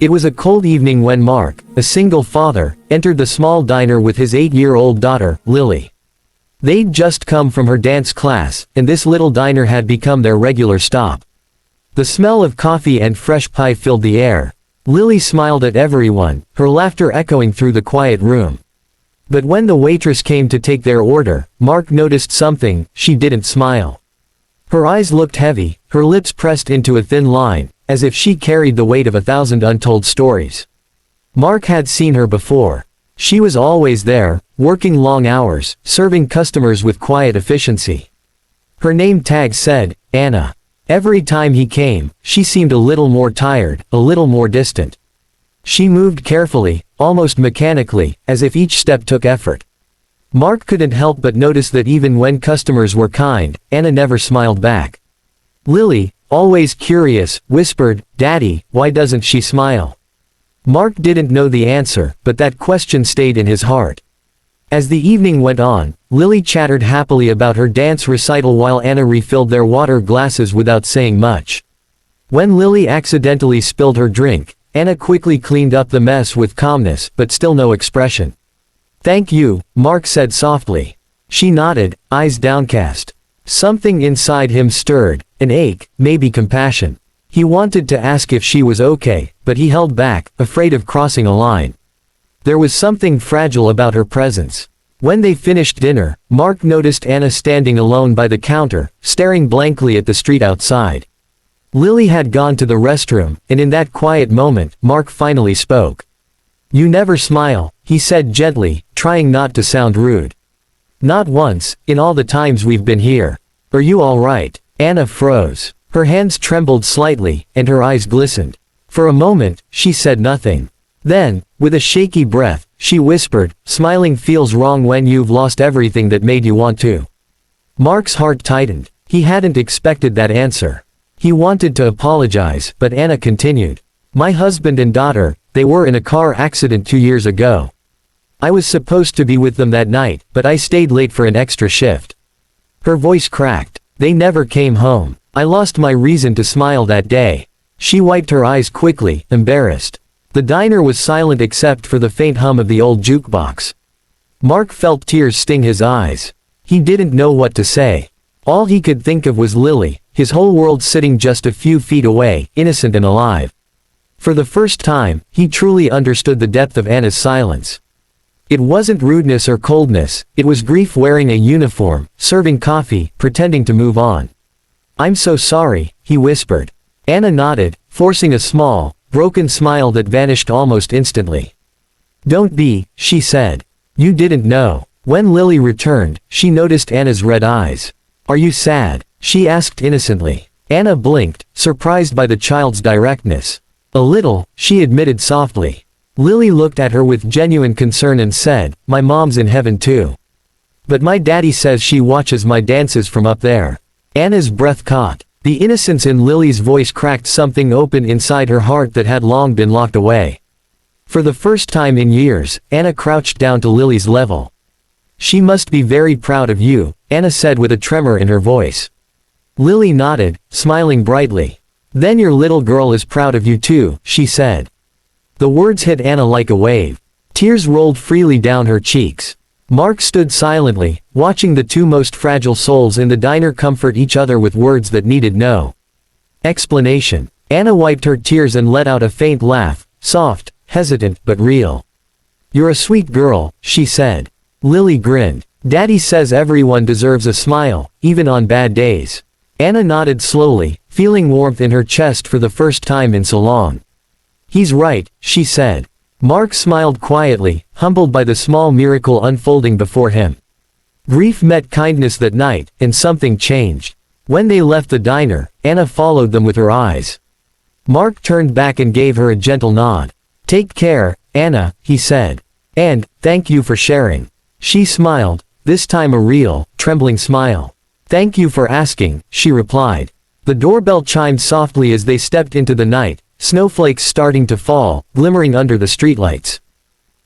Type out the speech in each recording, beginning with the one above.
It was a cold evening when Mark, a single father, entered the small diner with his 8-year-old daughter, Lily. They'd just come from her dance class, and this little diner had become their regular stop. The smell of coffee and fresh pie filled the air. Lily smiled at everyone, her laughter echoing through the quiet room. But when the waitress came to take their order, Mark noticed something. She didn't smile. Her eyes looked heavy, her lips pressed into a thin line, as if she carried the weight of 1,000 untold stories. Mark had seen her before. She was always there, working long hours, serving customers with quiet efficiency. Her name tag said, Anna. Every time he came, she seemed a little more tired, a little more distant. She moved carefully, almost mechanically, as if each step took effort. Mark couldn't help but notice that even when customers were kind, Anna never smiled back. Lily, always curious, whispered, "Daddy, why doesn't she smile?" Mark didn't know the answer, but that question stayed in his heart. As the evening went on, Lily chattered happily about her dance recital while Anna refilled their water glasses without saying much. When Lily accidentally spilled her drink, Anna quickly cleaned up the mess with calmness, but still no expression. "Thank you," Mark said softly. She nodded, eyes downcast. Something inside him stirred, an ache, maybe compassion. He wanted to ask if she was okay, but he held back, afraid of crossing a line. There was something fragile about her presence. When they finished dinner, Mark noticed Anna standing alone by the counter, staring blankly at the street outside. Lily had gone to the restroom, and in that quiet moment, Mark finally spoke. "You never smile," he said gently, trying not to sound rude. "Not once, in all the times we've been here. Are you all right?" Anna froze. Her hands trembled slightly, and her eyes glistened. For a moment, she said nothing. Then, with a shaky breath, she whispered, "Smiling feels wrong when you've lost everything that made you want to." Mark's heart tightened. He hadn't expected that answer. He wanted to apologize, but Anna continued. "My husband and daughter, they were in a car accident 2 years ago. I was supposed to be with them that night, but I stayed late for an extra shift." Her voice cracked. "They never came home. I lost my reason to smile that day." She wiped her eyes quickly, embarrassed. The diner was silent except for the faint hum of the old jukebox. Mark felt tears sting his eyes. He didn't know what to say. All he could think of was Lily, his whole world sitting just a few feet away, innocent and alive. For the first time, he truly understood the depth of Anna's silence. It wasn't rudeness or coldness, it was grief wearing a uniform, serving coffee, pretending to move on. "I'm so sorry," he whispered. Anna nodded, forcing a small, broken smile that vanished almost instantly. "Don't be," she said. "You didn't know." When Lily returned, she noticed Anna's red eyes. "Are you sad?" she asked innocently. Anna blinked, surprised by the child's directness. "A little," she admitted softly. Lily looked at her with genuine concern and said, "My mom's in heaven too. But my daddy says she watches my dances from up there." Anna's breath caught. The innocence in Lily's voice cracked something open inside her heart that had long been locked away. For the first time in years, Anna crouched down to Lily's level. "She must be very proud of you," Anna said with a tremor in her voice. Lily nodded, smiling brightly. "Then your little girl is proud of you too," she said. The words hit Anna like a wave. Tears rolled freely down her cheeks. Mark stood silently, watching the two most fragile souls in the diner comfort each other with words that needed no explanation. Anna wiped her tears and let out a faint laugh, soft, hesitant, but real. "You're a sweet girl," she said. Lily grinned. "Daddy says everyone deserves a smile, even on bad days." Anna nodded slowly, feeling warmth in her chest for the first time in so long. "He's right," she said. Mark smiled quietly, humbled by the small miracle unfolding before him. Grief met kindness that night, and something changed. When they left the diner, Anna followed them with her eyes. Mark turned back and gave her a gentle nod. "Take care, Anna," he said. "And, thank you for sharing." She smiled, this time a real, trembling smile. "Thank you for asking," she replied. The doorbell chimed softly as they stepped into the night, snowflakes starting to fall, glimmering under the streetlights.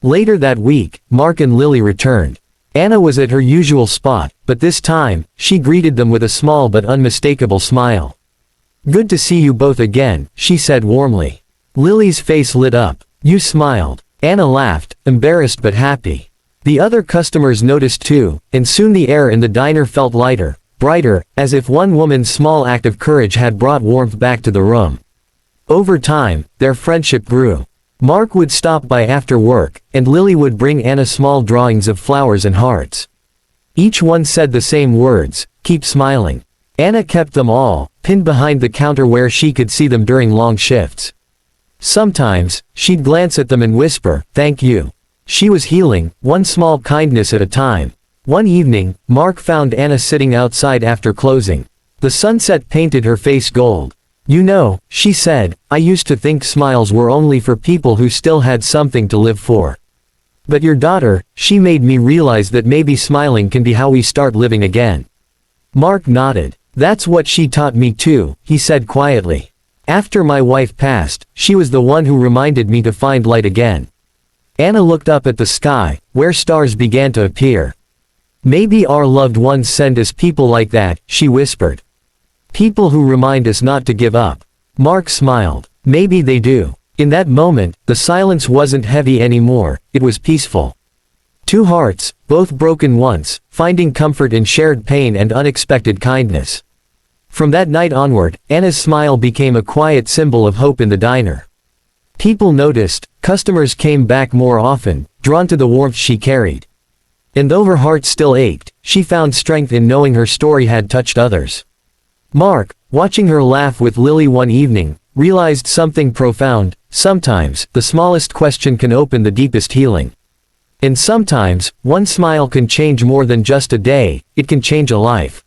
Later that week, Mark and Lily returned. Anna was at her usual spot, but this time, she greeted them with a small but unmistakable smile. "Good to see you both again," she said warmly. Lily's face lit up. "You smiled." Anna laughed, embarrassed but happy. The other customers noticed too, and soon the air in the diner felt lighter, brighter, as if one woman's small act of courage had brought warmth back to the room. Over time, their friendship grew. Mark would stop by after work, and Lily would bring Anna small drawings of flowers and hearts. Each one said the same words, "Keep smiling." Anna kept them all, pinned behind the counter where she could see them during long shifts. Sometimes, she'd glance at them and whisper, "Thank you." She was healing, one small kindness at a time. One evening, Mark found Anna sitting outside after closing. The sunset painted her face gold. "You know," she said, "I used to think smiles were only for people who still had something to live for. But your daughter, she made me realize that maybe smiling can be how we start living again." Mark nodded. "That's what she taught me too," he said quietly. "After my wife passed, she was the one who reminded me to find light again." Anna looked up at the sky, where stars began to appear. "Maybe our loved ones send us people like that," she whispered. "People who remind us not to give up." Mark smiled. "Maybe they do." In that moment, the silence wasn't heavy anymore, it was peaceful. Two hearts, both broken once, finding comfort in shared pain and unexpected kindness. From that night onward, Anna's smile became a quiet symbol of hope in the diner. People noticed, customers came back more often, drawn to the warmth she carried. And though her heart still ached, she found strength in knowing her story had touched others. Mark, watching her laugh with Lily one evening, realized something profound. Sometimes, the smallest question can open the deepest healing. And sometimes, one smile can change more than just a day, it can change a life.